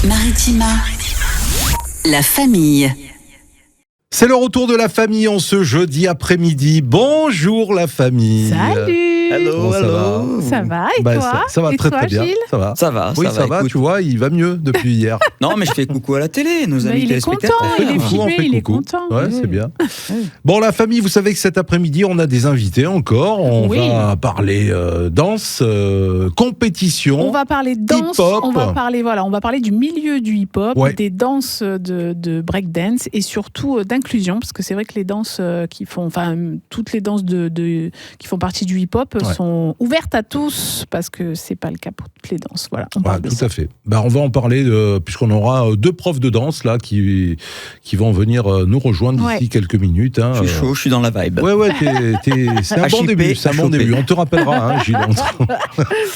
Maritima, la famille. C'est le retour de la famille en ce jeudi après-midi. Bonjour la famille. Salut. Comment ça va ? Ça va et Bah, toi ça va et très toi, très bien. Gilles Ça va. Oui, ça va. écoute. Tu vois, il va mieux depuis hier. Non, mais je fais coucou à la télé, nos amis il est content, téléspectateurs. il est Coucou, on filmé, fait il est coucou. content. Ouais, c'est bien. Bon, la famille, vous savez que cet après-midi, on a des invités encore. On Oui. va parler danse, compétition. On va parler de danse, hip-hop. on va parler du milieu du hip-hop, Ouais. des danses de breakdance et surtout d'inclusion, parce que c'est vrai que les danses toutes les danses qui font partie du hip-hop Ouais. sont ouvertes à tous, parce que c'est pas le cas pour toutes les danses. Voilà, on Ouais, parle de tout ça. à fait. Bah, on va en parler puisqu'on aura deux profs de danse là qui vont venir nous rejoindre d'ici Ouais. quelques minutes. Hein. Je suis chaud, je suis dans la vibe. Ouais, c'est un bon HIP, début. C'est un bon HOP. début. On te rappellera, hein, Gilles.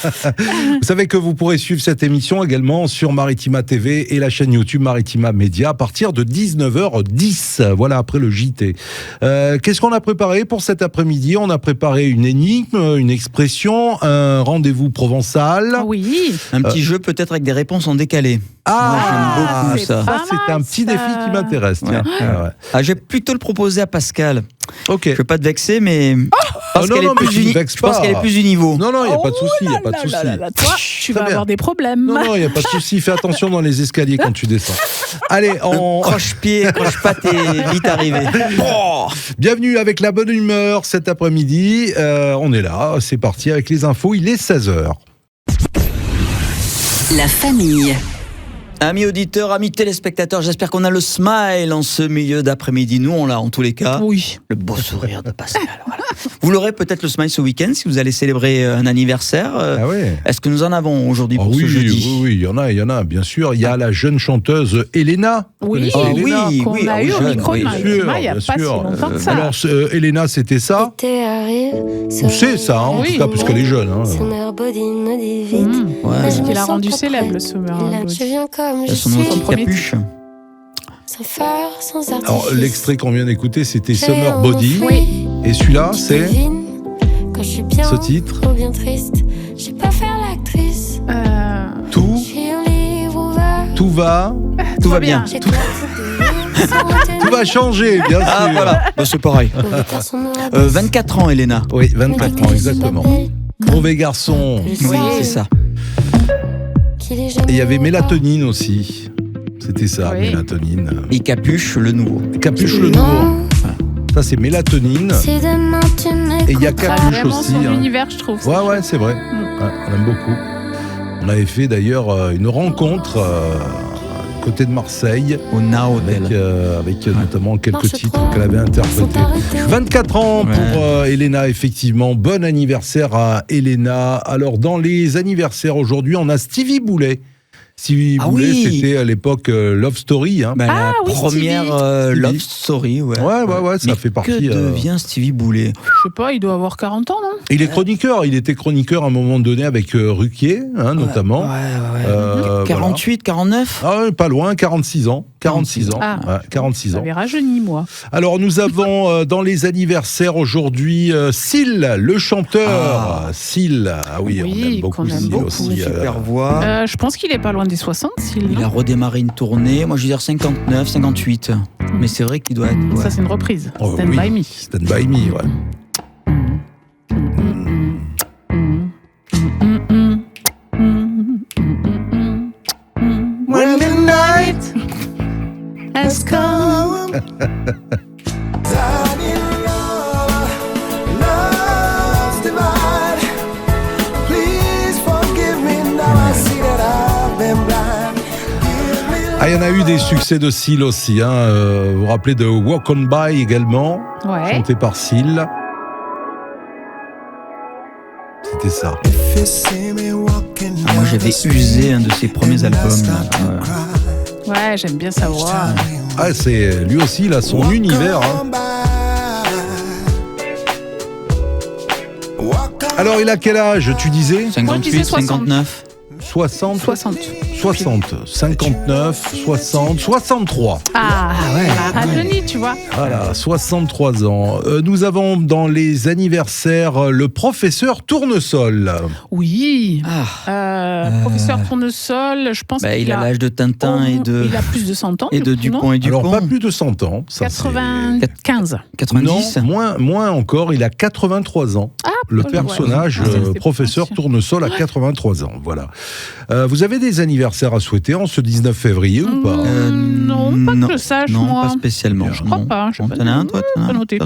Vous savez que vous pourrez suivre cette émission également sur Maritima TV et la chaîne YouTube Maritima Média à partir de 19h10. Voilà, après le JT. Qu'est-ce qu'on a préparé pour cet après-midi ? On a préparé une énigme, une expression, un rendez-vous provençal. Oui. Un petit jeu peut-être avec des réponses en décalé. Ah, Moi, j'aime beaucoup c'est ça. pas c'est un mal, petit ça. défi qui m'intéresse. Tiens. Ouais. Ah ouais. Ah, je vais plutôt le proposer à Pascal. Ok. Je ne veux pas te vexer, mais parce non, qu'elle non, est plus mais tu me vexes je pense pas. qu'elle est plus du niveau. Non, il n'y a pas de souci, il n'y a pas de Là, souci. là, là, toi, tu vas bien. avoir des problèmes. Non, il n'y a pas de souci. Fais attention dans les escaliers quand tu descends. Allez, Croche-pied, croche-patte et vite arrivé. Oh bienvenue avec la bonne humeur cet après-midi. On est là, c'est parti avec les infos. Il est 16h. La famille. Amis auditeurs, amis téléspectateurs, j'espère qu'on a le smile en ce milieu d'après-midi. Nous, on l'a en tous les cas. Oui. Le beau sourire de Pascal. Voilà. Vous l'aurez peut-être le smile ce week-end si vous allez célébrer un anniversaire. Ah ouais. Est-ce que nous en avons aujourd'hui pour ce jeudi ? Oui, il y en a, bien sûr. Il y a la jeune chanteuse Elena. Vous Oui, connaissez Elena qu'on a eu au jeune, micro de oui. Maritima il n'y a pas si longtemps que ça. Alors, Elena, c'était ça. Ou c'est ça, hein, en Oui. tout cas, puisqu'elle est jeune. Hein. Ouais. Ce qu'il a rendu célèbre, le Summer Body. Son nom de premier capuche. Alors, l'extrait qu'on vient d'écouter, c'était Summer Body. Oui. Et celui-là, c'est ce titre. Tout va. Tout va bien. Tout va changer, bien sûr. Ah voilà, bah, c'est pareil. 24 ans, Elena. Oui, 24 ans, exactement. Mauvais garçon. Oui, c'est ça. Et il y avait Mélatonine aussi. C'était ça, Oui. Mélatonine. Et capuche, le nouveau. Capuche le nouveau. Ça, c'est Mélatonine. Et il y a Ça a Capuche vraiment aussi. son Hein. univers, je trouve. Ouais, c'est vrai. Ouais, on aime beaucoup. On avait fait d'ailleurs une rencontre côté de Marseille. Au Now Hotel. Avec notamment quelques titres qu'elle avait interprétés. 24 ans pour Elena, effectivement. Bon anniversaire à Elena. Alors, dans les anniversaires aujourd'hui, on a Stevie Boulet. Stevie Boulet, oui. c'était à l'époque Love Story. Hein. Bah, la oui, première Stevie. Love Story, ouais. Ouais, ça Mais fait partie. Que devient Stevie Boulet ? Je sais pas, il doit avoir 40 ans, non ? Il est chroniqueur. Il était chroniqueur à un moment donné avec Ruquier, hein, notamment. Ouais. 48, 49 Ah ouais, pas loin, 46 ans. 46 ans. Ah. Ouais, 46 ans. J'avais rajeuni, moi. Alors, nous avons dans les anniversaires aujourd'hui Syl, le chanteur. Syl, ah oui, Oui, on aime beaucoup qu'on aime Syl beaucoup. aussi. Super voix. Je pense qu'il est pas loin des 60, s'il Il a redémarré une tournée, moi je veux dire 59, 58. Mais c'est vrai qu'il doit être. Ouais. Ça, c'est une reprise. Oh, Stand oui. by me. Stand by me, ouais. When the night has come. Ah, il y en a eu des succès de Syl aussi. Hein. Vous vous rappelez de Walk On By également, Ouais. chanté par Syl. C'était ça. Ah, moi j'avais usé un de ses premiers albums. Là. Ouais, j'aime bien sa voix. Ah, c'est lui aussi, il a son univers. Hein. Alors, il a quel âge, tu disais ? 58, 59. 60, 60. 59, 60, 63. Ah ouais. Rajeuni, tu vois. Voilà, 63 ans. Nous avons dans les anniversaires le professeur Tournesol. Oui. Professeur Tournesol, je pense qu'il il a l'âge de Tintin et de... Il a plus de 100 ans. Et de Dupont et Dupont. Alors, pas plus de 100 ans. Ça, 95. 90. Non, moins encore. Il a 83 ans. Le personnage professeur Tournesol a 83 ans. Voilà. Vous avez des anniversaires à souhaiter en ce 19 février ou pas Non, pas que je sache, non, moi. pas spécialement. Je crois pas. T'en as un, toi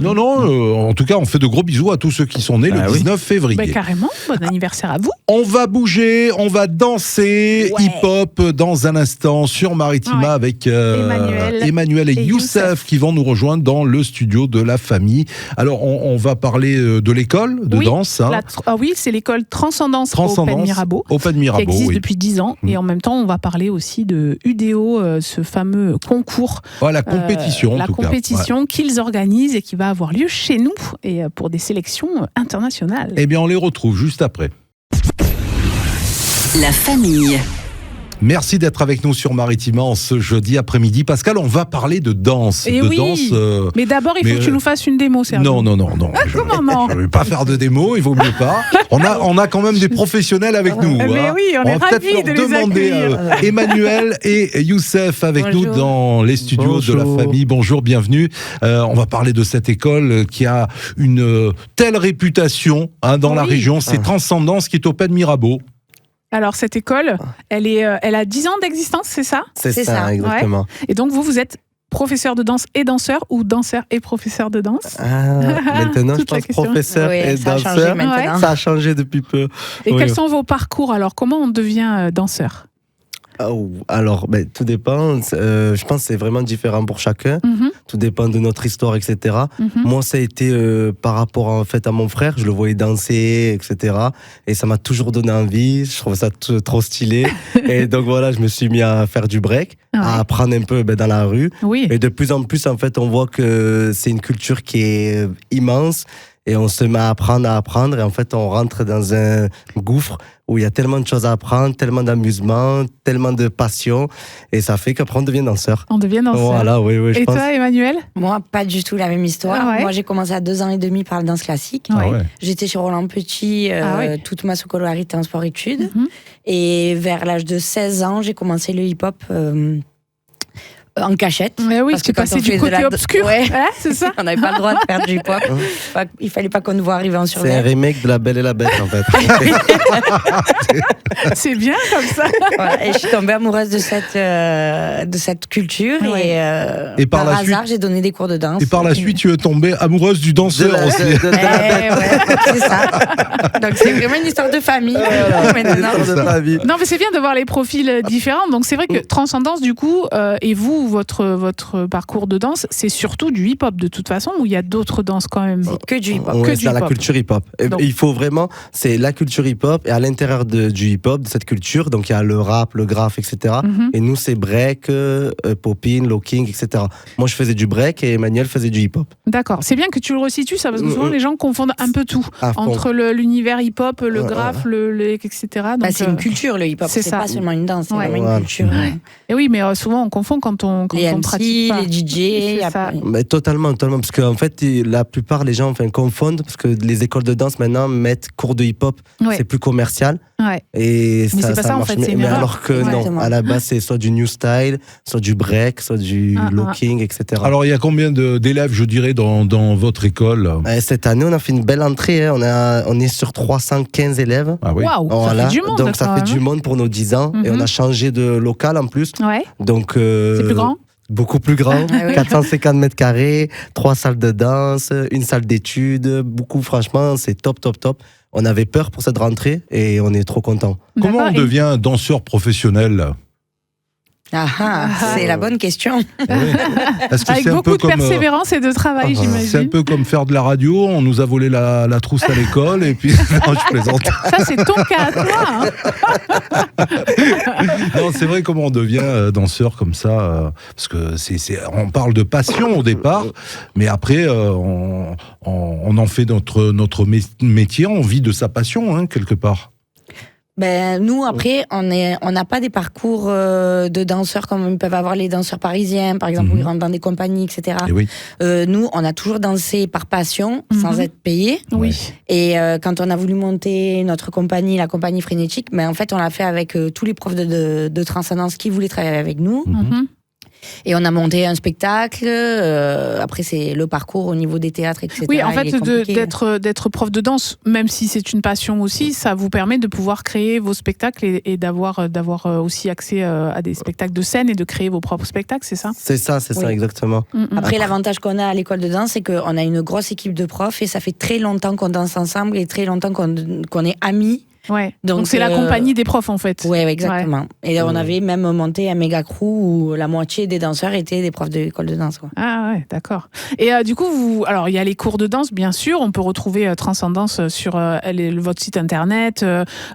Non, en tout cas, on fait de gros bisous à tous ceux qui sont nés le 19 février. Ben, carrément, bon anniversaire à vous. On va bouger, on va danser hip-hop dans un instant sur Maritima avec Emmanuel et Youssef qui vont nous rejoindre dans le studio de la famille. Alors, on va parler de l'école de danse. Hein. Oui, c'est l'école Transcendance Open Mirabeau. Open Mirabeau, qui existe depuis 10 ans. Et en même temps, on va parler aussi de UDO, ce fameux concours. La compétition, la compétition qu'ils organisent et qui va avoir lieu chez nous et pour des sélections internationales. Eh bien, on les retrouve juste après. La famille. Merci d'être avec nous sur Maritima en ce jeudi après-midi. Pascal, on va parler de danse. Mais d'abord, il faut que tu nous fasses une démo, Sergio. Non. Comment non ? Je ne vais pas faire de démo, il vaut mieux pas. On a quand même des professionnels avec nous. Mais oui, on est ravis de les accueillir. Emmanuel et Youssef avec nous dans les studios de la famille. Bonjour, bienvenue. On va parler de cette école qui a une telle réputation dans la région. C'est Transcendance qui est Open Mirabeau. Alors, cette école, elle a 10 ans d'existence, c'est ça ? C'est ça, exactement. Ouais. Et donc, vous êtes professeur de danse et danseur ou danseur et professeur de danse ? Maintenant, je pense professeur et danseur. Ça a changé depuis peu. Et quels sont vos parcours ? Alors, comment on devient danseur ? Alors, tout dépend. Je pense que c'est vraiment différent pour chacun. Tout dépend de notre histoire, etc. Moi, ça a été par rapport en fait à mon frère. Je le voyais danser, etc. Et ça m'a toujours donné envie. Je trouvais ça trop stylé. Et donc voilà, je me suis mis à faire du break, à apprendre un peu dans la rue. Oui. Et de plus en plus, en fait, on voit que c'est une culture qui est immense. Et on se met à apprendre. Et en fait, on rentre dans un gouffre où il y a tellement de choses à apprendre, tellement d'amusement, tellement de passion. Et ça fait qu'après, on devient danseur. On devient danseur. Voilà, oui, je pense. Et toi, Emmanuel ? Moi, pas du tout la même histoire. Moi, j'ai commencé à 2 ans et demi par la danse classique. J'étais chez Roland Petit toute ma scolarité en sport-études. Et vers l'âge de 16 ans, j'ai commencé le hip-hop en cachette. Mais oui, tu passais du côté obscur. C'est ça. On n'avait pas le droit de faire du hip-hop. Il fallait pas qu'on nous voit arriver en survêt. C'est un remake de La Belle et la Bête, en fait. C'est bien comme ça. Voilà, et je suis tombée amoureuse de cette culture. Et par hasard, j'ai donné des cours de danse. Et par la suite, tu es tombée amoureuse du danseur aussi. C'est ça. Donc c'est vraiment une histoire de famille. Non, mais c'est bien de voir les profils différents. Donc c'est vrai que Transcendance, du coup, et vous, votre parcours de danse, c'est surtout du hip-hop de toute façon, ou il y a d'autres danses quand même ? C'est que du hip-hop. On reste dans la culture hip-hop. Donc, il faut vraiment, c'est la culture hip-hop, et à l'intérieur du hip-hop, de cette culture, donc il y a le rap, le graphe, etc. Et nous, c'est break, popping, locking, etc. Moi, je faisais du break et Emmanuel faisait du hip-hop. D'accord. C'est bien que tu le resitues, ça, parce que souvent les gens confondent un peu tout entre l'univers hip-hop, le graphe, etc. Donc, c'est une culture, le hip-hop. C'est pas seulement une danse, c'est vraiment une culture. Et oui, mais souvent on confond quand on pratique pas. Les DJ, mais totalement, parce qu'en fait, la plupart des gens confondent, parce que les écoles de danse maintenant mettent cours de hip-hop, c'est plus commercial. Et mais c'est pas ça, en fait, c'est une erreur. Alors que non, à la base, c'est soit du new style, soit du break, soit du locking, etc. Alors, il y a combien d'élèves, je dirais, dans votre école ? Cette année, on a fait une belle entrée. On est sur 315 élèves. Ah oui. Waouh, ça fait du monde. Donc, ça fait du monde pour nos 10 ans. Et on a changé de local en plus. Donc, c'est plus grand ? Beaucoup plus grand, 450 mètres carrés, 3 salles de danse, une salle d'études, franchement, c'est top. On avait peur pour cette rentrée et on est trop contents. Comment on devient danseur professionnel ? C'est la bonne question. Avec beaucoup de persévérance et de travail, j'imagine. C'est un peu comme faire de la radio, on nous a volé la trousse à l'école et puis... Non, je plaisante. Ça, c'est ton cas à toi. Non, c'est vrai, comment on devient danseur comme ça, parce que on parle de passion au départ, mais après, on en fait notre métier, on vit de sa passion, quelque part. Nous, après, on n'a pas des parcours de danseurs comme ils peuvent avoir les danseurs parisiens, par exemple, où ils rentrent dans des compagnies, etc. Oui. Nous, on a toujours dansé par passion, sans être payé. Oui. Et quand on a voulu monter notre compagnie, la compagnie Frénétique, en fait, on l'a fait avec tous les profs de transcendance qui voulaient travailler avec nous. Et on a monté un spectacle. Après, c'est le parcours au niveau des théâtres, etc. Oui, en fait, d'être prof de danse, même si c'est une passion aussi, ça vous permet de pouvoir créer vos spectacles et d'avoir aussi accès à des spectacles de scène et de créer vos propres spectacles, c'est ça ? C'est ça, exactement. Après, l'avantage qu'on a à l'école de danse, c'est qu'on a une grosse équipe de profs et ça fait très longtemps qu'on danse ensemble et très longtemps qu'on est amis. Ouais. Donc c'est la compagnie des profs en fait. Ouais, exactement. Ouais. Et on avait même monté un méga crew où la moitié des danseurs étaient des profs de l'école de danse. Quoi. Ah ouais, d'accord. Et du coup, alors il y a les cours de danse, bien sûr. On peut retrouver Transcendance sur votre site internet,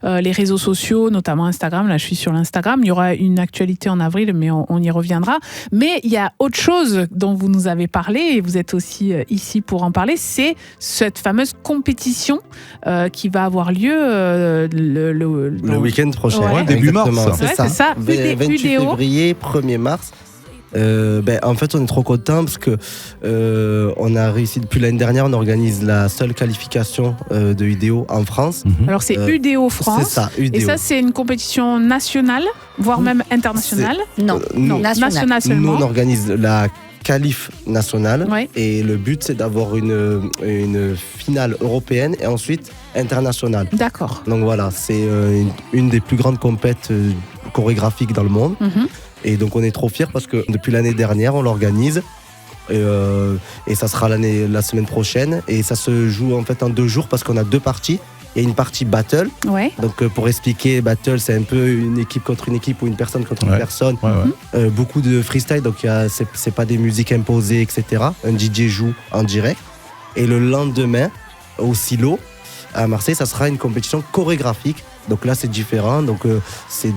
les réseaux sociaux, notamment Instagram. Là, je suis sur l'Instagram. Il y aura une actualité en avril, mais on y reviendra. Mais il y a autre chose dont vous nous avez parlé et vous êtes aussi ici pour en parler. C'est cette fameuse compétition qui va avoir lieu. Le week-end prochain, début mars. C'est ça. 28 février, 1er mars. En fait, on est trop contents parce que on a réussi depuis l'année dernière. On organise la seule qualification de UDO en France. Alors c'est UDO France. C'est ça, UDO. Et ça, c'est une compétition nationale, voire même internationale. Non, nationale seulement. Nous, on organise la qualif nationale et le but c'est d'avoir une finale européenne et ensuite internationale. D'accord. Donc voilà, c'est une des plus grandes compètes chorégraphiques dans le monde. Et donc on est trop fiers parce que depuis l'année dernière on l'organise et ça sera la semaine prochaine et ça se joue en fait en 2 jours parce qu'on a 2 parties. Il y a une partie battle. Donc pour expliquer, battle c'est un peu une équipe contre une équipe ou une personne contre une personne. Beaucoup de freestyle, donc c'est pas des musiques imposées, etc. Un DJ joue en direct. Et le lendemain, au Silo, à Marseille, ça sera une compétition chorégraphique. Donc là, c'est différent. Donc c'est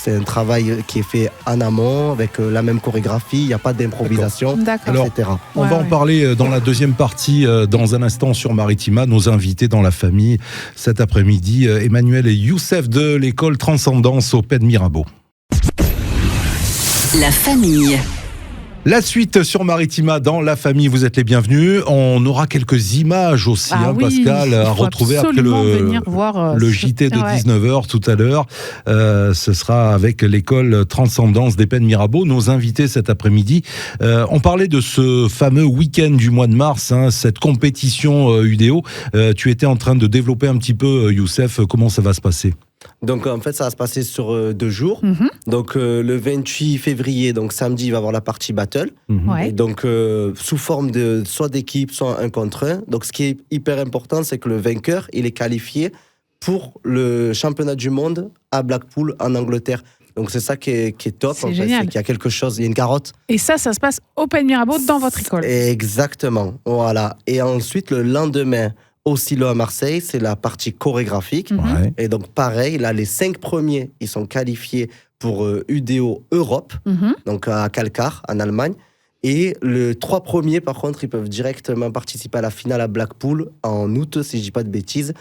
un travail qui est fait en amont avec la même chorégraphie. Il n'y a pas d'improvisation, etc. On va en parler dans la deuxième partie dans un instant sur Maritima. Nos invités dans la famille cet après-midi, Emmanuel et Youssef de l'école Transcendance au Pen Mirabeau. La famille. La suite sur Maritima dans la famille, vous êtes les bienvenus. On aura quelques images aussi, Pascal, à retrouver après le JT de 19h tout à l'heure. Ce sera avec l'école Transcendance des Pen Mirabeau, nos invités cet après-midi. On parlait de ce fameux week-end du mois de mars, cette compétition UDO. Tu étais en train de développer un petit peu, Youssef, comment ça va se passer ? Donc en fait ça va se passer sur 2 jours. Donc le 28 février, donc samedi, il va y avoir la partie battle. Et donc sous forme de soit d'équipe, soit 1 contre 1. Donc ce qui est hyper important, c'est que le vainqueur, il est qualifié pour le championnat du monde à Blackpool en Angleterre. Donc c'est ça qui est top, c'est génial. C'est qu'il y a quelque chose, il y a une carotte. Et ça se passe au Pen Mirabeau dans votre école. Exactement, voilà. Et ensuite le lendemain, au Silo à Marseille, c'est la partie chorégraphique. Et donc pareil, là les 5 premiers, ils sont qualifiés pour UDO Europe, donc à Kalkar, en Allemagne. Et les 3 premiers, par contre, ils peuvent directement participer à la finale à Blackpool en août, si je dis pas de bêtises,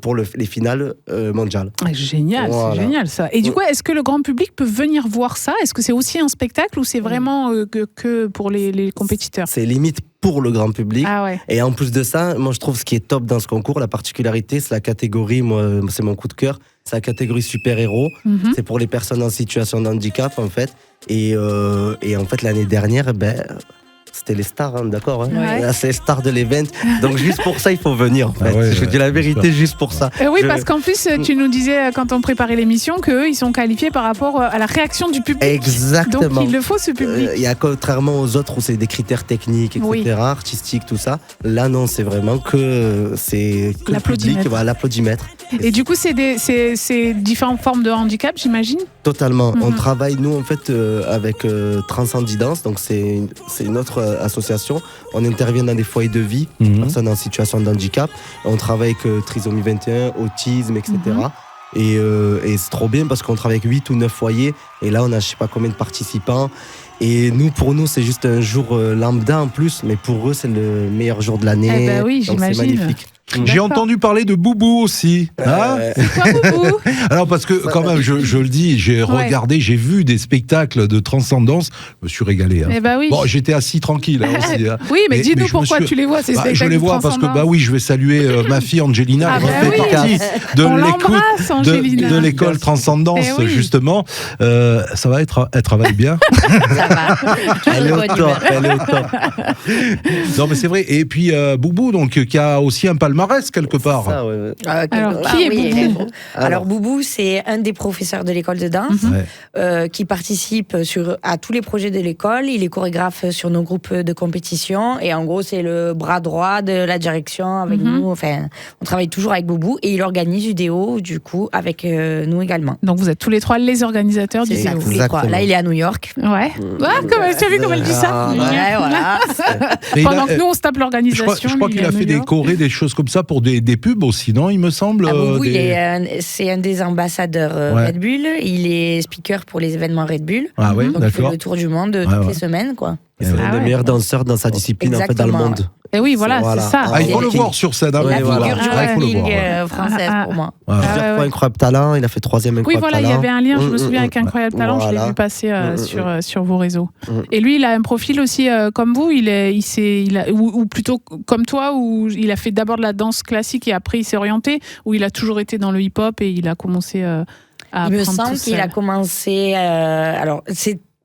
pour les finales mondiales. Génial, voilà. C'est génial ça. Et du coup, est-ce que le grand public peut venir voir ça ? Est-ce que c'est aussi un spectacle ou c'est vraiment que pour les compétiteurs ? C'est limite pour le grand public. Et en plus de ça, moi je trouve ce qui est top dans ce concours, la particularité, c'est la catégorie, moi c'est mon coup de cœur, c'est la catégorie super-héros. C'est pour les personnes en situation de handicap en fait. Et en fait l'année dernière, c'était les stars, d'accord, c'est les stars de l'event. Donc juste pour ça, il faut venir. En fait. Je dis la vérité, juste pour ça. Oui, parce qu'en plus, tu nous disais quand on préparait l'émission qu'eux, ils sont qualifiés par rapport à la réaction du public. Exactement. Donc il le faut ce public. Il y a contrairement aux autres où c'est des critères techniques, etc., artistiques, tout ça. Là non, c'est vraiment que le public, l'applaudimètre. Et du coup, c'est différentes formes de handicap, j'imagine ? Totalement. On travaille, nous, en fait, avec Transcendance, donc c'est une autre association. On intervient dans des foyers de vie, personnes en situation de handicap. On travaille avec trisomie 21, autisme, etc. Et c'est trop bien parce qu'on travaille avec 8 ou 9 foyers. Et là, on a je sais pas combien de participants. Et pour nous, c'est juste un jour lambda en plus. Mais pour eux, c'est le meilleur jour de l'année. Oui, donc j'imagine. c'est magnifique. J'ai entendu parler de Boubou aussi. Hein C'est quoi Boubou? Alors parce que quand même, je le dis, j'ai regardé, j'ai vu des spectacles de transcendance, je me suis régalé. Hein. Eh ben oui. Bon, j'étais assis tranquille aussi. Hein. Oui, mais dis-nous pourquoi tu les vois ces spectacles. Je les vois parce que je vais saluer ma fille Angelina, qui fait partie de l'école Transcendance justement. Ça va elle travaille bien. Ça va. Elle est au top. Non mais c'est vrai. Et puis Boubou, donc qui a aussi un palmarès quelque part. Ça, ouais. Alors qui est Boubou? Alors Boubou, c'est un des professeurs de l'école de danse qui participe à tous les projets de l'école. Il est chorégraphe sur nos groupes de compétition et en gros c'est le bras droit de la direction avec nous. Enfin, on travaille toujours avec Boubou et il organise Udéo du coup avec nous également. Donc vous êtes tous les trois les organisateurs du Udéo. Tous les trois. Là il est à New York. Ouais. Tu as vu comme elle dit ça? Ouais, voilà. Pendant que nous on se tape l'organisation. Je crois qu'il a fait des chorés, des choses comme ça pour des pubs aussi, non, il me semble. Boubou, c'est un des ambassadeurs Red Bull. Il est speaker pour les événements Red Bull. Ah ouais, donc il fait le tour du monde toutes les semaines, quoi. C'est l'un des meilleurs danseurs dans sa discipline en fait, dans le monde. Et oui, voilà, c'est ça. Il faut le voir sur scène. La figure du wrestling française pour moi. Plusieurs fois Incroyable Talent, il a fait 3e Incroyable Talent. Oui, voilà, il y avait un lien, je me souviens, avec Incroyable Talent, je l'ai vu passer sur vos réseaux. Et lui, il a un profil aussi comme vous, ou plutôt comme toi, où il a fait d'abord de la danse classique et après il s'est orienté, où il a toujours été dans le hip-hop et il a commencé à apprendre. Il me semble qu'il a commencé... alors,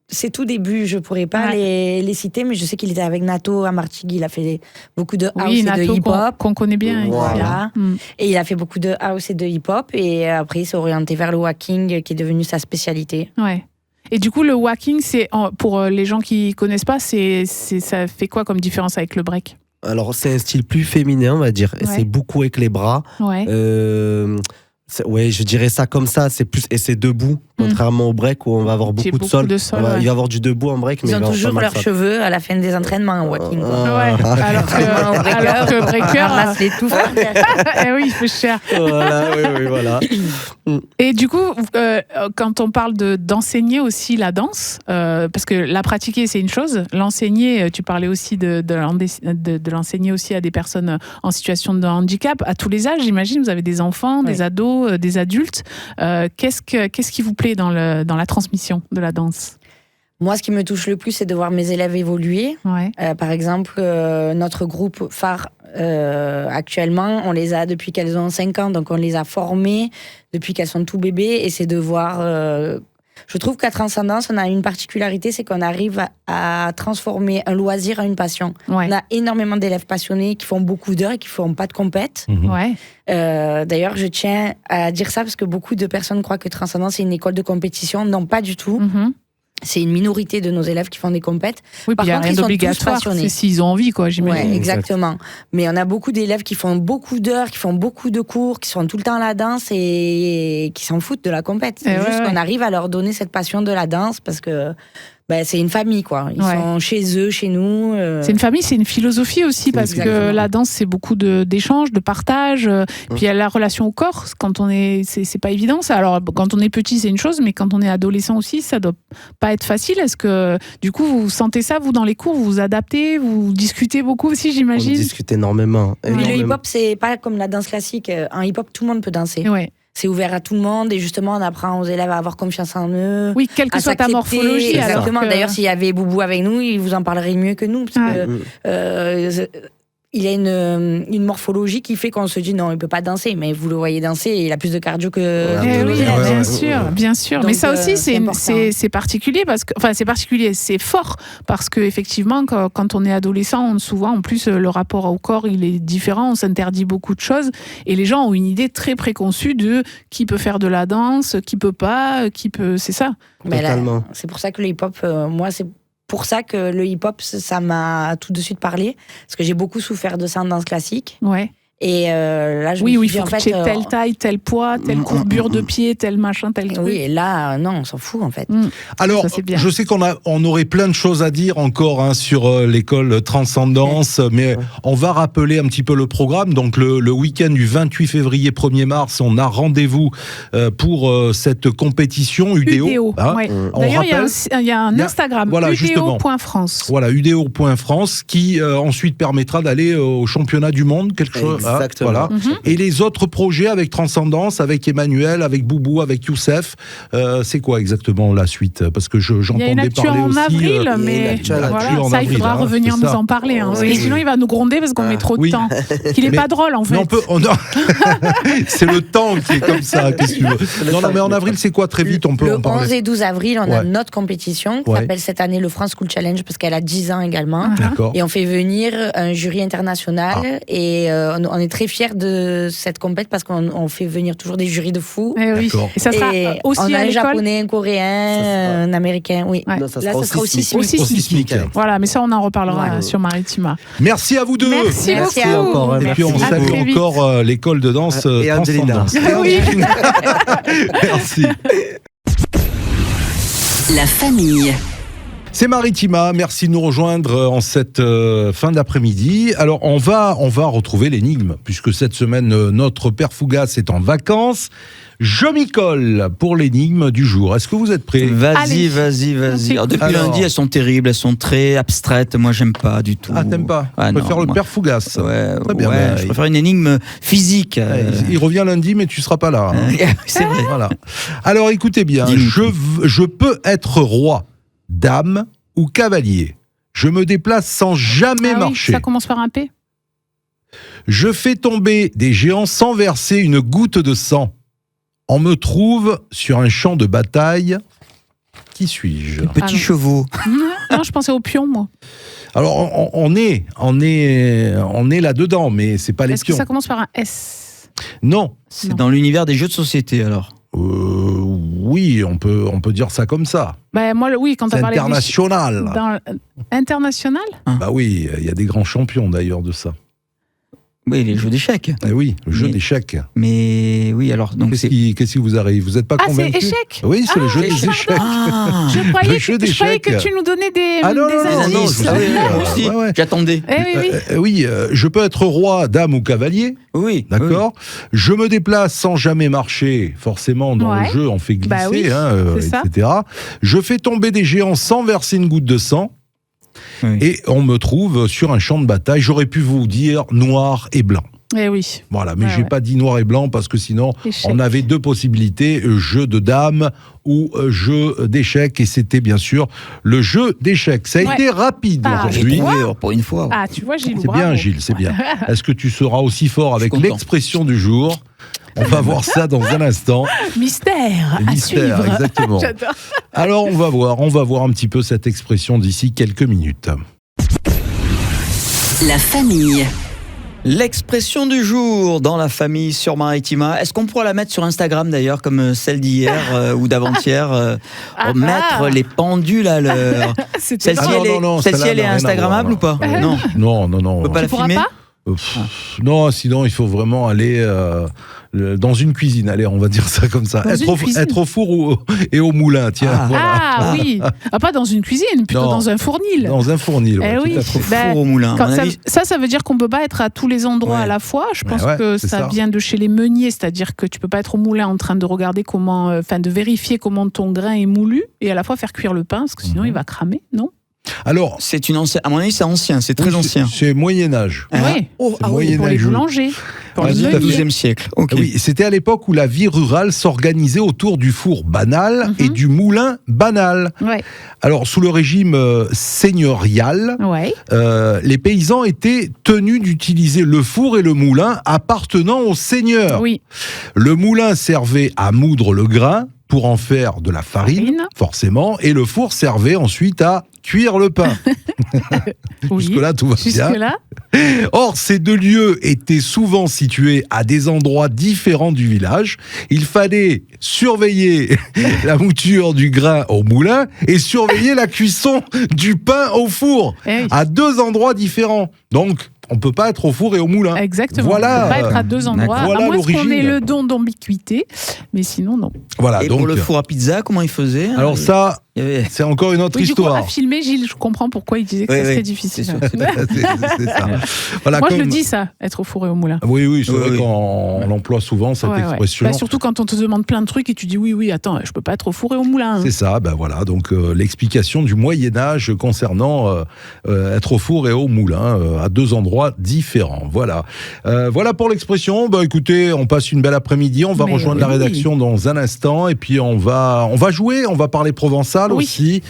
c'est tout début, je pourrais pas les citer, mais je sais qu'il était avec Nato à Martigues, il a fait beaucoup de house et de hip-hop. Qu'on connaît bien. Voilà. Et il a fait beaucoup de house et de hip-hop, et après il s'est orienté vers le walking, qui est devenu sa spécialité. Ouais. Et du coup, le walking, c'est, pour les gens qui connaissent pas, ça fait quoi comme différence avec le break? Alors c'est un style plus féminin, on va dire. C'est beaucoup avec les bras. Ouais. Je dirais ça comme ça, c'est debout, contrairement au break où on va avoir beaucoup de sol. Il va y avoir du debout en break. Ils ont toujours leurs cheveux à la fin des entraînements en walking. Alors que breaker ramasse les touffes. Oui, il fait cher. Voilà. Et du coup, quand on parle d'enseigner aussi la danse, parce que la pratiquer c'est une chose, l'enseigner, tu parlais aussi de l'enseigner aussi à des personnes en situation de handicap, à tous les âges, j'imagine. Vous avez des enfants, des ados, des adultes. Qu'est-ce qui vous plaît dans la transmission de la danse? Moi, ce qui me touche le plus, c'est de voir mes élèves évoluer. Par exemple, notre groupe phare, actuellement, on les a depuis qu'elles ont 5 ans, donc on les a formées depuis qu'elles sont tout bébés, et c'est de voir... je trouve qu'à Transcendance, on a une particularité, c'est qu'on arrive à transformer un loisir en une passion. On a énormément d'élèves passionnés qui font beaucoup d'heures et qui ne font pas de compète. D'ailleurs, je tiens à dire ça parce que beaucoup de personnes croient que Transcendance est une école de compétition. Non, pas du tout. C'est une minorité de nos élèves qui font des compètes. Oui, puis il n'y a rien d'obligatoire, c'est s'ils ont envie, quoi, j'imagine. Ouais, exactement. Mais on a beaucoup d'élèves qui font beaucoup d'heures, qui font beaucoup de cours, qui sont tout le temps à la danse et qui s'en foutent de la compète. C'est juste qu'on arrive à leur donner cette passion de la danse parce que c'est une famille, quoi. Ils sont chez eux, chez nous. C'est une famille, c'est une philosophie aussi, parce que la danse, c'est beaucoup d'échanges, de partage. Puis il y a la relation au corps. Quand on c'est pas évident. Ça. Alors, quand on est petit, c'est une chose, mais quand on est adolescent aussi, ça doit pas être facile. Est-ce que, du coup, vous sentez ça, vous, dans les cours, vous vous adaptez, vous discutez beaucoup aussi, j'imagine? On discute énormément. Mais le hip-hop, c'est pas comme la danse classique. En hip-hop, tout le monde peut danser. C'est ouvert à tout le monde et justement on apprend aux élèves à avoir confiance en eux. Oui, quelle que soit ta morphologie. Exactement. D'ailleurs, s'il y avait Boubou avec nous, il vous en parlerait mieux que nous. Parce que, il a une morphologie qui fait qu'on se dit non, il peut pas danser, mais vous le voyez danser et il a plus de cardio que. Bien sûr. Donc, mais ça aussi, c'est particulier parce que, c'est particulier, c'est fort parce que effectivement, quand on est adolescent, souvent, en plus, le rapport au corps, il est différent. On s'interdit beaucoup de choses et les gens ont une idée très préconçue de qui peut faire de la danse, qui peut pas, c'est ça. Totalement. C'est pour ça que le hip-hop, moi, c'est pour ça que le hip-hop, ça m'a tout de suite parlé. Parce que j'ai beaucoup souffert de ça en danse classique. Et là, je me suis dit, il faut que tu aies telle taille, tel poids, telle courbure de pied, tel machin, tel truc. Oui, et là, non, on s'en fout, en fait. Alors, je sais qu'on aurait plein de choses à dire encore sur l'école Transcendance, mais on va rappeler un petit peu le programme. Donc, le week-end du 28 février, 1er mars, on a rendez-vous pour cette compétition Udéo. D'ailleurs, il y a un Instagram, udéo.france. Voilà, udéo.france, qui ensuite permettra d'aller au championnat du monde, quelque chose. Exactement. Voilà. Et les autres projets avec Transcendance, avec Emmanuel, avec Boubou, avec Youssef, c'est quoi exactement la suite? Parce que j'entendais parler en aussi. Avril, mais voilà, ça, il faudra revenir nous en parler. Hein, parce que sinon, il va nous gronder parce qu'on met trop de temps. Qu'il n'est pas drôle, en fait. C'est le temps qui est comme ça. Qu'est-ce que tu veux? Non, mais en avril, c'est quoi? Très vite, on peut en parler. Le 11 et 12 avril, on a notre compétition qui s'appelle cette année le France School Challenge parce qu'elle a 10 ans également. Et on fait venir un jury international et on est très fiers de cette compète parce qu'on fait venir toujours des jurys de fous. Et ça sera aussi on a à un l'école. Japonais, un Coréen, un Américain. Oui. Non, Là, ça sera aussi sismique. Voilà, mais ça, on en reparlera sur Maritima. Merci à vous deux. Merci beaucoup. Encore, et puis on salue encore l'école de danse et Angelina. Merci. La famille. C'est Maritima, merci de nous rejoindre en cette fin d'après-midi. Alors on va retrouver l'énigme, puisque cette semaine notre père Fougas est en vacances. Je m'y colle pour l'énigme du jour. Est-ce que vous êtes prêts? Vas-y. Alors, depuis lundi, elles sont terribles, elles sont très abstraites. Moi, j'aime pas du tout. Ah, t'aimes pas? Ouais, Je préfère le père Fougas. Très bien. Ouais, je préfère une énigme physique. Il revient lundi, mais tu seras pas là. Hein. C'est vrai. Voilà. Alors écoutez bien, je peux être roi, dame ou cavalier. Je me déplace sans jamais marcher. Ça commence par un P. Je fais tomber des géants sans verser une goutte de sang. On me trouve sur un champ de bataille. Qui suis-je? Petit chevaux. Non, je pensais au pion, moi. Alors, on est là-dedans, mais c'est pas les Est-ce que pions. ça commence par un S? Non. C'est dans l'univers des jeux de société, alors. Oui, on peut dire ça comme ça. Moi, oui, quand tu as C'est parlé international. International? Bah oui, il y a des grands champions d'ailleurs de ça. Oui, les jeux d'échecs. Eh oui, le jeu d'échecs. Mais oui, alors donc Qu'est-ce qui vous arrive? Vous n'êtes pas convaincu? C'est échec? Oui, c'est le jeu des échecs. Je croyais que tu nous donnais des indices. J'attendais. Oui, je peux être roi, dame ou cavalier. Oui. D'accord. Je me déplace sans jamais marcher. Forcément, dans le jeu, on fait glisser, etc. Je fais tomber des géants sans verser une goutte de sang. Oui. Et on me trouve sur un champ de bataille. J'aurais pu vous dire noir et blanc. Eh oui. Voilà, mais j'ai pas dit noir et blanc parce que sinon, on avait deux possibilités, jeu de dames ou jeu d'échecs. Et c'était bien sûr le jeu d'échecs. Ça a été rapide aujourd'hui. Pour une fois. Ah, tu vois, Gilles. C'est bien, Gilles, c'est bien. Est-ce que tu seras aussi fort avec l'expression du jour? On va voir ça dans un instant. Mystère à suivre. Exactement. J'adore. Alors on va voir un petit peu cette expression d'ici quelques minutes. La famille. L'expression du jour dans la famille sur Maritima. Est-ce qu'on pourra la mettre sur Instagram d'ailleurs, comme celle d'hier ou d'avant-hier, mettre les pendules à l'heure? Celle-ci, elle est Instagrammable ou pas? Non. On peut pas la filmer? Non, sinon il faut vraiment aller dans une cuisine. Allez, on va dire ça comme ça. Être au four et au moulin, tiens. Oui. Pas dans une cuisine, plutôt dans un fournil. Dans un fournil, oui. Four au moulin. Ça veut dire qu'on peut pas être à tous les endroits à la fois. Je pense que ça vient de chez les meuniers, c'est-à-dire que tu peux pas être au moulin en train de regarder de vérifier comment ton grain est moulu et à la fois faire cuire le pain, parce que sinon il va cramer, non? Alors, c'est une ancienne. À mon avis, c'est ancien, c'est très ancien. C'est Moyen Âge. Oui. Pour les boulangers. Pour le 12e siècle. Okay. Oui, c'était à l'époque où la vie rurale s'organisait autour du four banal et du moulin banal. Ouais. Alors, sous le régime seigneurial, les paysans étaient tenus d'utiliser le four et le moulin appartenant au seigneur. Oui. Le moulin servait à moudre le grain pour en faire de la farine, forcément, et le four servait ensuite à cuire le pain. Jusque-là, tout va bien. Or, ces deux lieux étaient souvent situés à des endroits différents du village. Il fallait surveiller la mouture du grain au moulin et surveiller la cuisson du pain au four, à deux endroits différents. Donc, on ne peut pas être au four et au moulin. Exactement. Voilà. On ne peut pas être à deux endroits. À moins qu'on ait le don d'ambiguïté, mais sinon, non. Voilà, et donc, pour le four à pizza, comment il faisait? Alors ça, c'est encore une autre histoire. Du coup, à filmer, Gilles, je comprends pourquoi il disait que ça serait difficile. C'est ça. Voilà, moi, je le dis ça, être au four et au moulin. Oui, c'est vrai qu'on emploie souvent cette expression. Surtout quand on te demande plein de trucs et tu dis oui, attends, je peux pas être au four et au moulin. C'est ça, voilà. Donc l'explication du Moyen-Âge concernant être au four et au moulin à deux endroits endroits différents. Voilà. Voilà pour l'expression. Écoutez, on passe une belle après-midi. On va rejoindre la rédaction dans un instant. Et puis, on va jouer. On va parler provençal aussi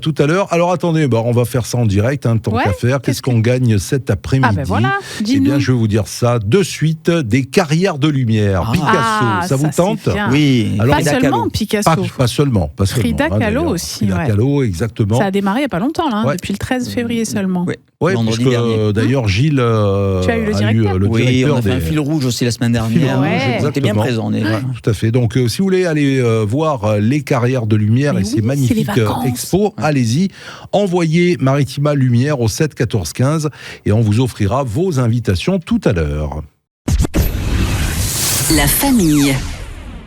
tout à l'heure. Alors, attendez, on va faire ça en direct, tant qu'à faire. Qu'est-ce qu'on gagne cet après-midi? Eh bien, je vais vous dire ça de suite. Des carrières de lumière. Picasso, ça vous tente? Oui. Alors, pas seulement Picasso. Pas seulement. Frida Kahlo aussi. Frida Kahlo, exactement. Ça a démarré il n'y a pas longtemps, là, depuis le 13 février seulement. Oui, parce que d'ailleurs, Gilles tu as eu le directeur. Oui, on a fait un fil rouge aussi la semaine dernière. J'étais bien présent. Tout à fait. Donc, si vous voulez aller voir les carrières de lumière et ces magnifiques expos, allez-y. Envoyez Maritima Lumière au 7 14 15 et on vous offrira vos invitations tout à l'heure. La famille.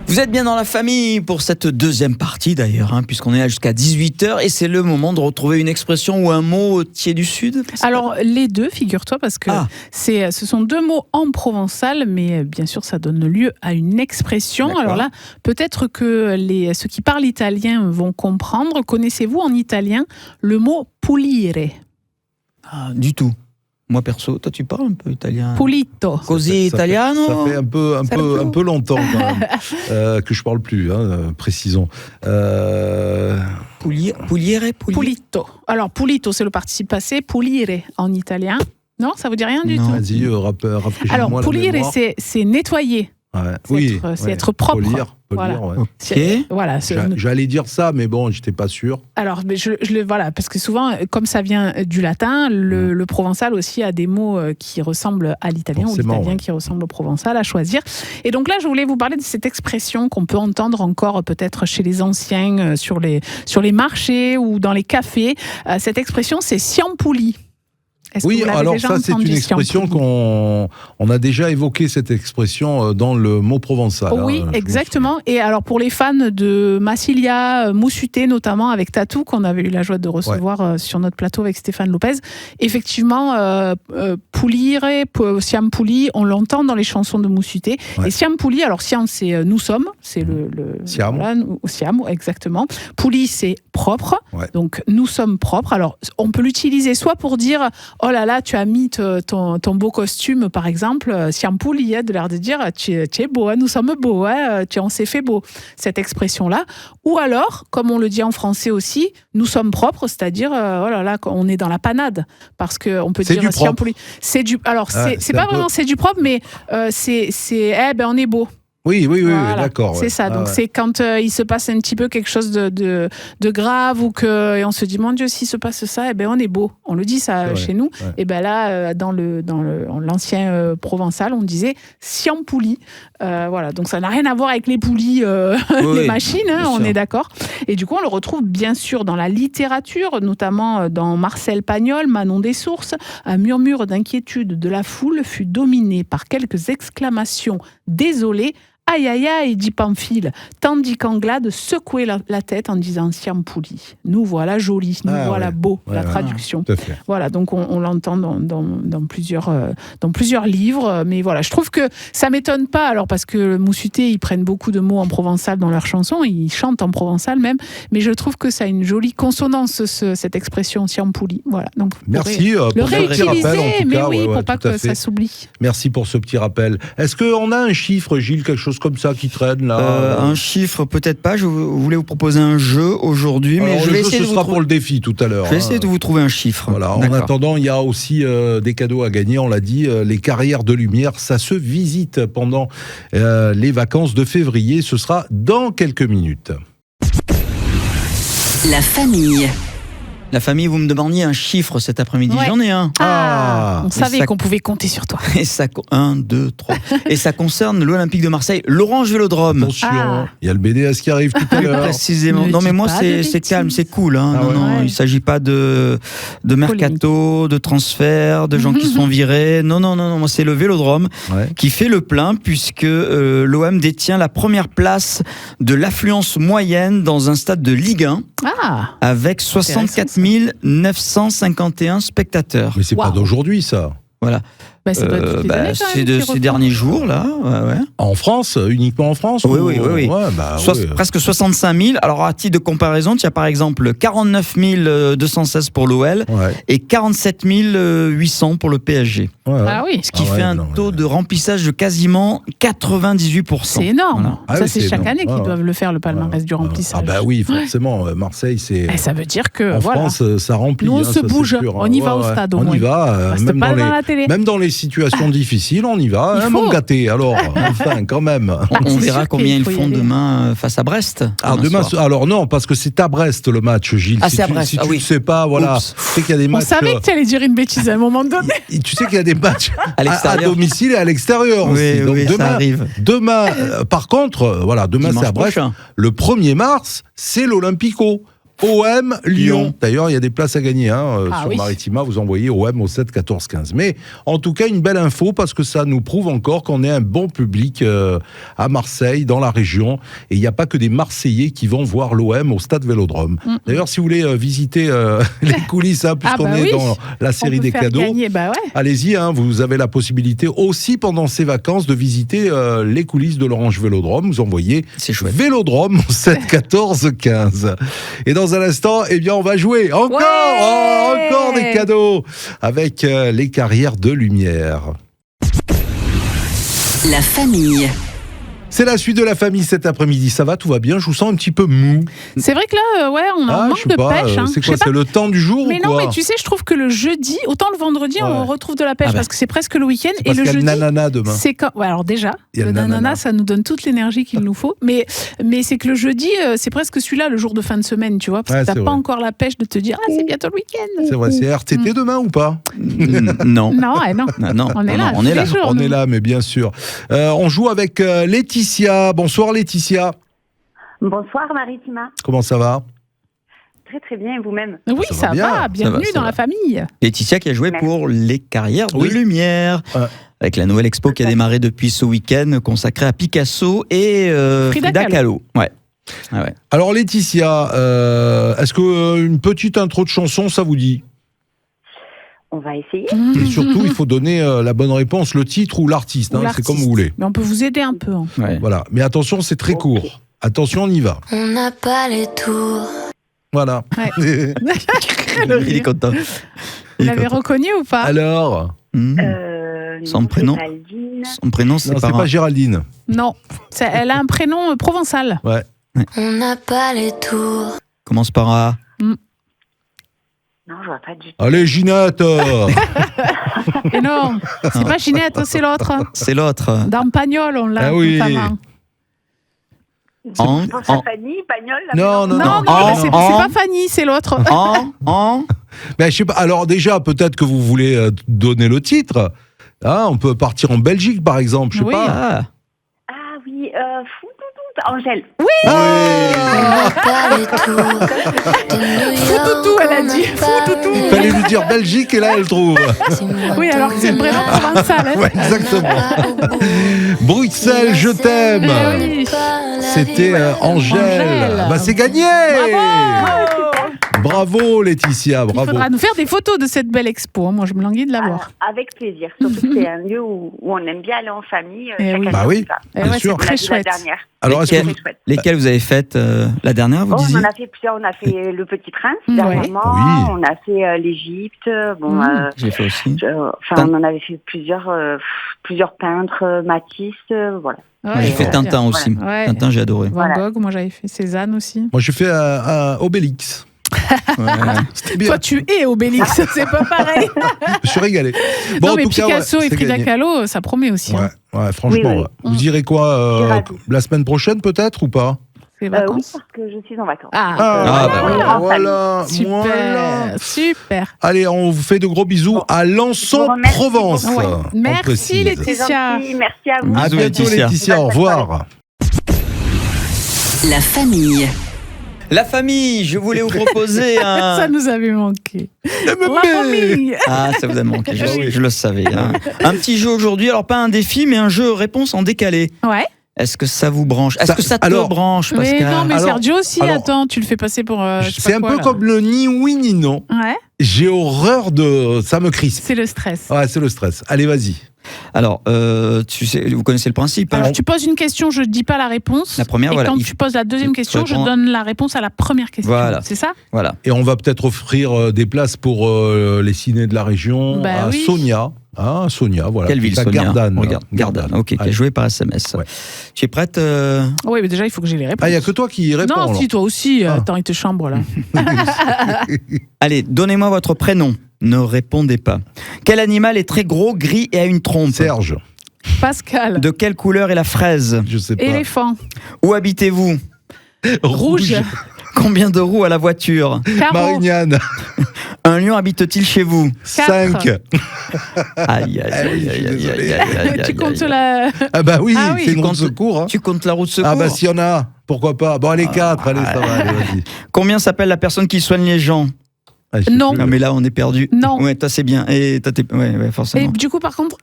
Vous êtes bien dans la famille pour cette deuxième partie d'ailleurs, puisqu'on est là jusqu'à 18h et c'est le moment de retrouver une expression ou un mot tiers du Sud. Alors les deux, figure-toi, parce que ce sont deux mots en provençal, mais bien sûr ça donne lieu à une expression. D'accord. Alors là, peut-être que ceux qui parlent italien vont comprendre. Connaissez-vous en italien le mot pulire? Du tout. Moi perso, toi tu parles un peu italien. Pulito. Così italiano. Ça fait un peu longtemps quand même, que je parle plus, précisons. Pulire. Pulito. Alors pulito, c'est le participe passé. Pulire en italien. Non, ça vous dit rien du tout. Vas-y, rafraîchis-moi. Alors pulire, c'est nettoyer. Ouais. C'est être propre. Polir, voilà. Ouais. Voilà, j'allais dire ça, mais bon, j'étais pas sûr. Alors, voilà, parce que souvent, comme ça vient du latin, le provençal aussi a des mots qui ressemblent à l'italien, ou l'italien qui ressemble au provençal, à choisir. Et donc là, je voulais vous parler de cette expression qu'on peut entendre encore peut-être chez les anciens, sur les marchés ou dans les cafés. Cette expression, c'est siampuli. Oui, alors ça c'est une expression qu'on a déjà évoqué, cette expression dans le mot provençal. Oui, exactement. Et alors pour les fans de Massilia, Moussuté notamment avec Tatou, qu'on avait eu la joie de recevoir sur notre plateau avec Stéphane Lopez, effectivement, pulire, siampuli, on l'entend dans les chansons de Moussuté. Et siampuli, alors siam c'est nous sommes, c'est le siam. Voilà, siam, exactement. Puli c'est propre, donc nous sommes propres. Alors on peut l'utiliser soit pour dire oh là là, tu as mis ton beau costume, par exemple, siampuli, de l'air de dire tu es beau, nous sommes beaux, on s'est fait beau. Cette expression-là. Ou alors, comme on le dit en français aussi, nous sommes propres, c'est-à-dire, oh là là, on est dans la panade. Parce qu'on peut dire siampuli. C'est pas vraiment c'est du propre, mais on est beau. Oui, voilà, d'accord. C'est ça. Donc c'est quand il se passe un petit peu quelque chose de grave ou et on se dit mon Dieu, s'il se passe ça, on est beau. On le dit ça chez nous. Et là, dans l'ancien provençal, on disait siampuli. Voilà. Donc ça n'a rien à voir avec les poulies, les machines. On est d'accord. Et du coup, on le retrouve bien sûr dans la littérature, notamment dans Marcel Pagnol, Manon des Sources. Un murmure d'inquiétude de la foule fut dominé par quelques exclamations désolées. Aïe aïe aïe, dit Pamphile, tandis qu'Anglade secouait la tête en disant siampuli. Nous voilà jolis, nous voilà beaux, la traduction. Voilà, donc on l'entend dans plusieurs livres, mais voilà, je trouve que ça m'étonne pas, alors parce que Moussuté, ils prennent beaucoup de mots en provençal dans leurs chansons, ils chantent en provençal même, mais je trouve que ça a une jolie consonance, cette expression siampuli. Voilà, donc merci pour le réutiliser, rappel, en tout cas, pour pas que ça s'oublie. Merci pour ce petit rappel. Est-ce qu'on a un chiffre, Gilles, quelque chose comme ça qui traîne là un chiffre peut-être pas, je voulais vous proposer un jeu aujourd'hui, mais je vais essayer ce sera pour le défi tout à l'heure. Je vais essayer de vous trouver un chiffre. Voilà. En attendant, il y a aussi des cadeaux à gagner, on l'a dit, les carrières de lumière, ça se visite pendant les vacances de février, ce sera dans quelques minutes. La famille. La famille, vous me demandiez un chiffre cet après-midi. J'en ai un. On savait qu'on pouvait compter sur toi. Et ça, 1, 2, 3. Et ça concerne l'Olympique de Marseille, l'Orange Vélodrome. Attention, il y a le BDS qui arrive tout à l'heure. Précisément. Non, mais moi, c'est calme, c'est cool. Non, il ne s'agit pas de mercato, de transfert, de gens qui sont virés. Non, moi, c'est le Vélodrome qui fait le plein, puisque l'OM détient la première place de l'affluence moyenne dans un stade de Ligue 1, avec 64 951 spectateurs. Mais c'est pas d'aujourd'hui, ça. Voilà. Ça doit être des années, c'est de ces derniers jours, là. Ouais. En France, uniquement en France? Oui. Ouais, Presque 65 000. Alors, à titre de comparaison, il y a par exemple 49 216 pour l'OL et 47 800 pour le PSG. Ah oui. Ce qui fait un taux de remplissage de quasiment 98%. C'est énorme. Voilà. Ça, c'est chaque année qu'ils doivent le faire, le palmarès du remplissage. Oui, forcément. Marseille, c'est... Ça veut dire que, en France, ça remplit. Nous, on se bouge. On y va au stade, au moins. On y va. Même dans les situations difficiles, on y va. Mon gâté, alors. Enfin, quand même. On verra combien ils font demain face à Brest. Alors non, parce que c'est à Brest le match, Gilles. C'est à Brest. Si tu ne sais pas, voilà. Tu sais qu'il y a des matchs. On savait que tu allais dire une bêtise à un moment donné. Tu sais qu'il y a des matchs à domicile et à l'extérieur aussi. Donc demain, ça arrive. Demain, par contre, demain c'est à Brest. Prochain. Le 1er mars, c'est l'Olympico. OM Lyon. D'ailleurs, il y a des places à gagner sur Maritima. Vous envoyez OM au 7 14 15. Mais en tout cas, une belle info parce que ça nous prouve encore qu'on est un bon public à Marseille, dans la région. Et il n'y a pas que des Marseillais qui vont voir l'OM au Stade Vélodrome. D'ailleurs, si vous voulez visiter les coulisses, puisqu'on est dans la série des cadeaux, allez-y. Vous avez la possibilité aussi pendant ces vacances de visiter les coulisses de l'Orange Vélodrome. Vous envoyez Vélodrome au 7 14 15. Et dans un instant, on va jouer encore des cadeaux avec les carrières de lumière. La famille. C'est la suite de la famille cet après-midi. Ça va, tout va bien? Je vous sens un petit peu mou. C'est vrai que là, on a un manque de pêche. C'est quoi? C'est le temps du jour ou quoi? Mais non, mais tu sais, je trouve que le jeudi, autant le vendredi, on retrouve de la pêche parce que c'est presque le week-end. Et le jeudi, nanana demain. C'est quand... alors déjà, le nanana, ça nous donne toute l'énergie qu'il nous faut. Mais c'est que le jeudi, c'est presque celui-là, le jour de fin de semaine, tu vois, parce que t'as pas encore la pêche de te dire c'est bientôt le week-end. C'est vrai, c'est RTT demain ou pas? Non. Non. On est là. On est là, mais bien sûr. On joue avec Laetitia. Bonsoir Laetitia. Bonsoir Maritima. Comment ça va? Très très bien, et vous-même? Oui, ça va. Bienvenue dans la famille. Laetitia qui a joué pour les carrières de lumière. Avec la nouvelle expo qui a démarré depuis ce week-end, consacrée à Picasso et Frida Kahlo. Ouais. Alors Laetitia, est-ce qu'une petite intro de chanson, ça vous dit? On va essayer. Et surtout, il faut donner la bonne réponse, le titre ou l'artiste. C'est comme vous voulez. Mais on peut vous aider un peu. Voilà. Mais attention, c'est très court. Attention, on y va. On n'a pas les tours. Voilà. Il est content. Vous l'avez reconnu ou pas? Alors son prénom? Son prénom, c'est pas Géraldine. Non. Elle a un prénom provençal. Ouais. On n'a pas les tours. Commence par A. Non, je vois pas du tout. Allez, Ginette. Et non, c'est pas Ginette, c'est l'autre. C'est l'autre. Dans Pagnol, on l'a notamment. C'est pas Fanny, Pagnol. Non, c'est pas Fanny, c'est l'autre. Ben, je sais pas. Alors déjà, peut-être que vous voulez donner le titre. On peut partir en Belgique, par exemple. Je sais pas. Ah oui, Angèle. Oui. Foutoutou, elle a dit. Foutoutou. Il fallait lui dire Belgique et là elle trouve. Oui, alors que c'est le prénom provençal. Ouais, exactement. Bruxelles, je t'aime. Oui. C'était Angèle. Bah c'est gagné. Bravo Laetitia, bravo. Il faudra nous faire des photos de cette belle expo. Moi, je me languis de la voir. Avec plaisir. Surtout que c'est un lieu où on aime bien aller en famille. Bah oui, bien sûr. C'est très chouette. Alors, lesquelles vous avez faites la dernière, vous disiez? On en a fait plusieurs. On a fait Le Petit Prince, dernièrement. Oui. On a fait l'Égypte. J'ai fait aussi. On en avait fait plusieurs peintres, Matisse, voilà. J'ai fait Tintin aussi. Tintin, j'ai adoré. Van Gogh, moi j'avais fait Cézanne aussi. Moi j'ai fait Obélix. Toi tu es Obélix, c'est pas pareil. Je me suis régalé. Bon, non mais Picasso et Frida Kahlo, ça promet aussi. Ouais, franchement. Vous irez quoi la semaine prochaine peut-être ou pas? Oui, parce que je suis en vacances. Voilà. Super. Allez, on vous fait de gros bisous à Lançon, Provence. Merci Laetitia. Merci à vous. À bientôt Laetitia, au revoir. La famille. La famille, je voulais vous proposer un... Ça nous avait manqué. La famille. Ah, ça vous a manqué, je le savais. Un petit jeu aujourd'hui, alors pas un défi, mais un jeu réponse en décalé. Ouais. Est-ce que ça vous branche? Est-ce que ça te branche, Pascal? Mais non, mais Sergio aussi, attends, tu le fais passer pour... c'est un peu comme le ni oui ni non. Ouais. J'ai horreur de... Ça me crispe. C'est le stress. Ouais, c'est le stress. Allez, vas-y. Alors, vous connaissez le principe. Alors, tu poses une question, je ne dis pas la réponse. La première, et voilà. quand tu poses la deuxième question, je donne la réponse à la première question. Voilà. C'est ça? Voilà. Et on va peut-être offrir des places pour les cinés de la région à Sonia. Ah, Sonia, voilà. Quelle ville, Sonia? Gardanne. Gardanne, ok, qui a joué par SMS. Ouais. Tu es prête Oui, mais déjà, il faut que j'ai les réponses. Ah, il n'y a que toi qui réponds. Non, si, toi aussi. Attends, il te chambre, là. Allez, donnez-moi votre prénom. Ne répondez pas. Quel animal est très gros, gris et a une trompe? Serge. Pascal. De quelle couleur est la fraise? Je sais pas. Éléphant. Où habitez-vous? Rouge. Combien de roues à la voiture? Marignane. Un lion habite-t-il chez vous? 5. Aïe, aïe, aïe, aïe, aïe. Tu comptes la... Ah bah oui, Ah oui. c'est une roue de secours. Hein. Tu comptes la roue de secours? Ah bah s'il y en a, pourquoi pas. Bon, allez, 4, allez, ça va, allez, vas-y. Combien s'appelle la personne qui soigne les gens? Non. Non, mais là, on est perdu. Non. Ouais, toi, c'est bien. Et toi, ouais, forcément. Et du coup, par contre,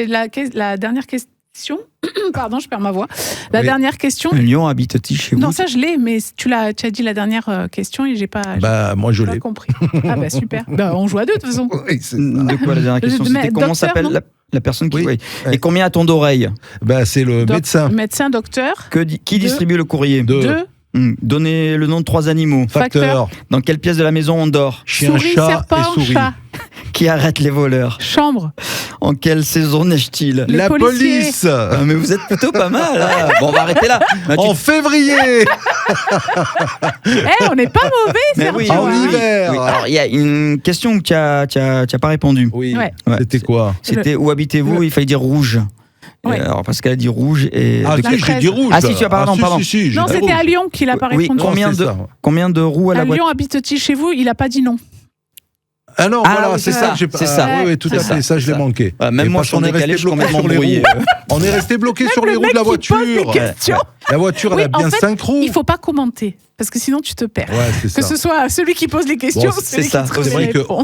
la dernière question... Pardon, je perds ma voix. La dernière question... Un lion habite-t-il chez vous? Non, ça, je l'ai, mais tu as dit la dernière question et j'ai pas... Bah, moi, je l'ai. Pas compris. Ah bah, super. Bah, on joue à deux, de toute façon. Oui, de quoi, la dernière question? C'était comment s'appelle la personne qui... Oui. Et combien a-t-on d'oreilles? Bah, c'est le médecin. Médecin, docteur. Qui distribue le courrier? 2. Donnez le nom de 3 animaux. Facteur. Dans quelle pièce de la maison on dort? Chien, souris, chat serpent, et souris. chat. Qui arrête les voleurs? Chambre. En quelle saison neige-t-il? La police. Mais vous êtes plutôt pas mal, là. Bon, on va arrêter là. En février. On n'est pas mauvais, Sergio. Oui, en hiver. Oui. Alors, il y a une question que tu n'as pas répondu. Oui. Ouais. C'était quoi? C'était où habitez-vous? Il fallait dire rouge. Ouais. Alors, parce qu'elle a dit rouge et... Ah, j'ai dit rouge. Ah, si, tu as pardon. Si, non, c'était à Lyon qu'il n'a pas répondu. Combien de roues à la voiture? Lyon habite-t-il chez vous? Il n'a pas dit non. Ah non, voilà, c'est ça. C'est ça. Oui, tout à fait. Ça, je l'ai manqué. Même moi, je suis décalé, je suis complètement embrouillé. On est resté bloqué sur les roues de la voiture. La voiture, elle a bien 5 roues. Il ne faut pas commenter. Parce que sinon, tu te perds. Ouais, c'est que ça. ce soit celui qui pose les questions, c'est ça.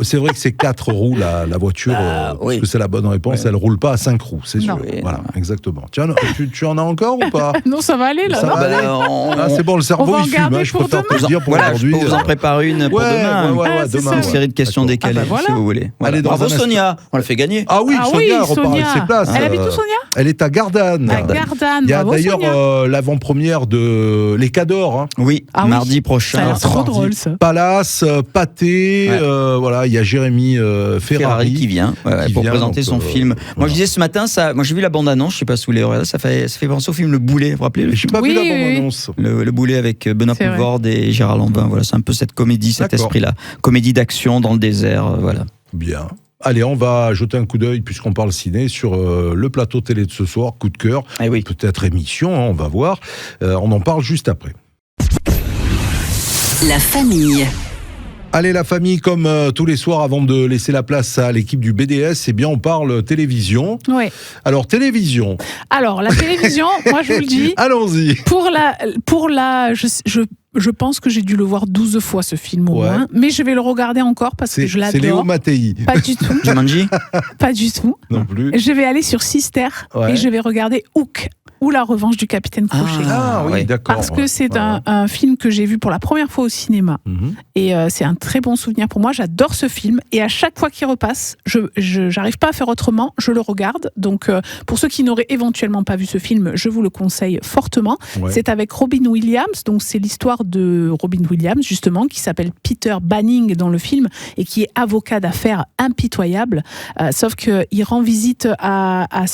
C'est vrai que c'est 4 roues la voiture, parce que c'est la bonne réponse. Elle ne roule pas à 5 roues, c'est sûr. Voilà, exactement. Tiens, tu en as encore ou pas? Non, ça va aller là. Ça va aller. C'est bon, le cerveau il fume. Je préfère te le dire pour aujourd'hui. Je peux vous en préparer une pour demain. Demain. Une série de questions décalées, si vous voulez. Allez, bravo Sonia, on l'a fait gagner. Ah oui, Sonia repart avec ses places. Elle habite où, Sonia? Elle est à Gardanne. À Gardanne. Il y a d'ailleurs l'avant-première de Les Cadors. Oui, mardi prochain. Ça a l'air trop drôle, ça. Palace, Pâté, voilà, il y a Jérémy Ferrari qui vient pour présenter son film. Moi, je disais ce matin, moi j'ai vu la bande-annonce, je sais pas si vous l'avez regardé, ça fait penser au film Le Boulet, vous vous rappelez? Je n'ai pas vu la bande-annonce. Le Boulet avec Benoît Poelvoorde et Gérard Lanvin, voilà, c'est un peu cette comédie, cet esprit-là. Comédie d'action dans le désert, voilà. Bien. Allez, on va jeter un coup d'œil, puisqu'on parle ciné, sur le plateau télé de ce soir, coup de cœur, peut-être émission, on va voir. On en parle juste après. La famille. Allez, la famille, comme tous les soirs, avant de laisser la place à l'équipe du BDS, eh bien, on parle télévision. Oui. Alors, télévision. Alors, la télévision, moi, je vous le dis. Allons-y. Je pense que j'ai dû le voir 12 fois, ce film, au moins. Mais je vais le regarder encore parce que je l'adore. C'est Léo Mattei. Pas du tout. Jumanji? Pas du tout. Non plus. Je vais aller sur Sister et je vais regarder Hook. Ou La Revanche du Capitaine Crochet. Ah oui, d'accord. Parce que c'est un film que j'ai vu pour la première fois au cinéma. Et c'est un très bon souvenir pour moi. J'adore ce film. Et à chaque fois qu'il repasse, je n'arrive pas à faire autrement. Je le regarde. Donc, pour ceux qui n'auraient éventuellement pas vu ce film, je vous le conseille fortement. Ouais. C'est avec Robin Williams. Donc, c'est l'histoire de Robin Williams, justement, qui s'appelle Peter Banning dans le film et qui est avocat d'affaires impitoyable. Sauf qu'il rend visite à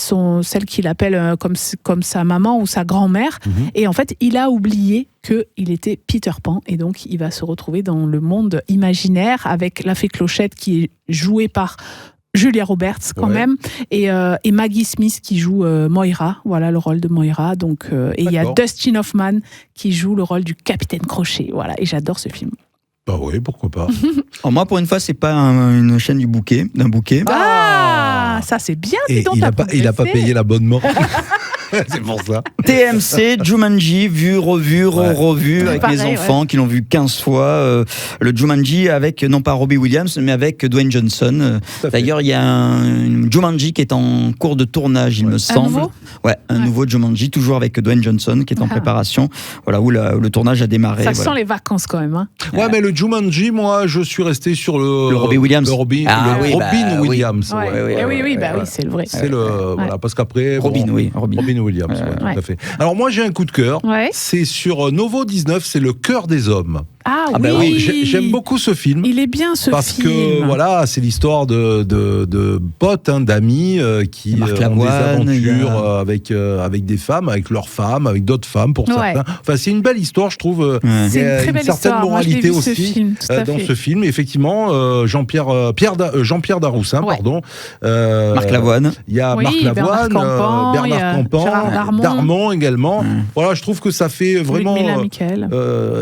celle qu'il appelle comme sa maman ou sa grand-mère, et en fait il a oublié qu'il était Peter Pan, et donc il va se retrouver dans le monde imaginaire avec la fée Clochette qui est jouée par Julia Roberts quand même, et Maggie Smith qui joue Moira, voilà le rôle de Moira, donc, et il y a Dustin Hoffman qui joue le rôle du Capitaine Crochet, voilà, et j'adore ce film. Bah oui, pourquoi pas. Alors moi, pour une fois, c'est pas une chaîne d'un bouquet. Ah, ça c'est bien. Et il a pas payé l'abonnement. C'est pour ça. TMC, Jumanji, vu, revu, revu, avec mes enfants qui l'ont vu 15 fois. Le Jumanji avec, non pas Robbie Williams, mais avec Dwayne Johnson. D'ailleurs, il y a un Jumanji qui est en cours de tournage, il me semble. Un nouveau Jumanji, toujours avec Dwayne Johnson, qui est en préparation. Voilà, où le tournage a démarré. Ça sent les vacances quand même. Hein. Ouais, mais le Jumanji, moi, je suis resté sur le Robbie Williams. Robin Williams. Oui, c'est le vrai. C'est voilà, parce qu'après. Robin Williams, tout à fait. Alors, moi, j'ai un coup de cœur. C'est sur Novo 19, c'est Le cœur des hommes. Ah oui, j'aime beaucoup ce film. Il est bien ce film. Parce que voilà, c'est l'histoire de potes, d'amis qui ont des aventures avec des femmes, avec leurs femmes, avec d'autres femmes pour certains. Enfin, c'est une belle histoire, je trouve. C'est une très belle certaine histoire. moralité Moi, aussi dans ce film. Effectivement, Jean-Pierre Daroussin, pardon. Marc Lavoine. Il y a Marc Lavoine, Bernard Campan, Darmon également. Voilà, je trouve que ça fait vraiment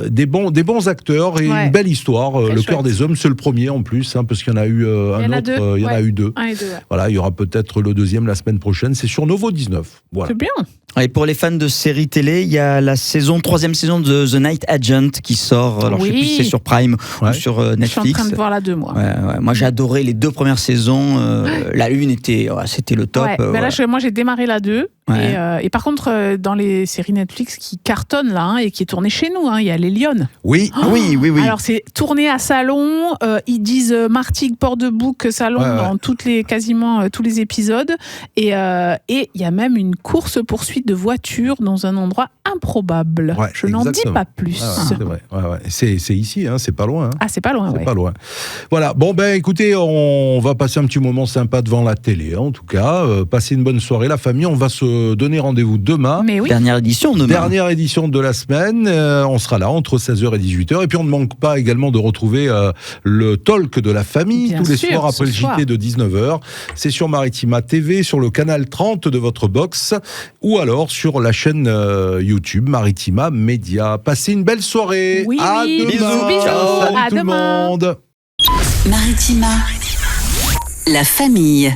des bons acteurs et une belle histoire. Le cœur des hommes, c'est le premier en plus, parce qu'il y en a eu un autre. Il y en a eu deux. Voilà, il y aura peut-être le deuxième la semaine prochaine. C'est sur Novo 19. Voilà. C'est bien. Et pour les fans de séries télé, il y a la troisième saison de The Night Agent qui sort. Alors je sais plus si c'est sur Prime ou sur Netflix. Je suis en train de voir la 2, moi. Moi j'ai adoré les 2 premières saisons. La 1 c'était le top. Là, moi j'ai démarré la 2. Et par contre, dans les séries Netflix qui cartonnent là, et qui est tournée chez nous, il y a Les Lyonnes. Oui. Alors c'est tourné à Salon. Ils disent Martigues, Port-de-Bouc, Salon dans quasiment tous les épisodes. Et il y a même une course-poursuite de voitures dans un endroit improbable. Je n'en dis pas plus. C'est vrai. C'est ici, c'est pas loin. Ah, c'est pas loin. C'est pas loin. Voilà. Bon, écoutez, on va passer un petit moment sympa devant la télé, en tout cas. Passer une bonne soirée, la famille. On va se donner rendez-vous demain. Dernière édition demain. Dernière édition de la semaine. On sera là entre 16h et 18h. Et puis on ne manque pas également de retrouver le talk de la famille tous les soirs après le JT de 19h. C'est sur Maritima TV, sur le canal 30 de votre box, ou alors sur la chaîne YouTube Maritima Média. Passez une belle soirée. À demain. Bisous. Salut À tout demain. le monde. Maritima, la famille.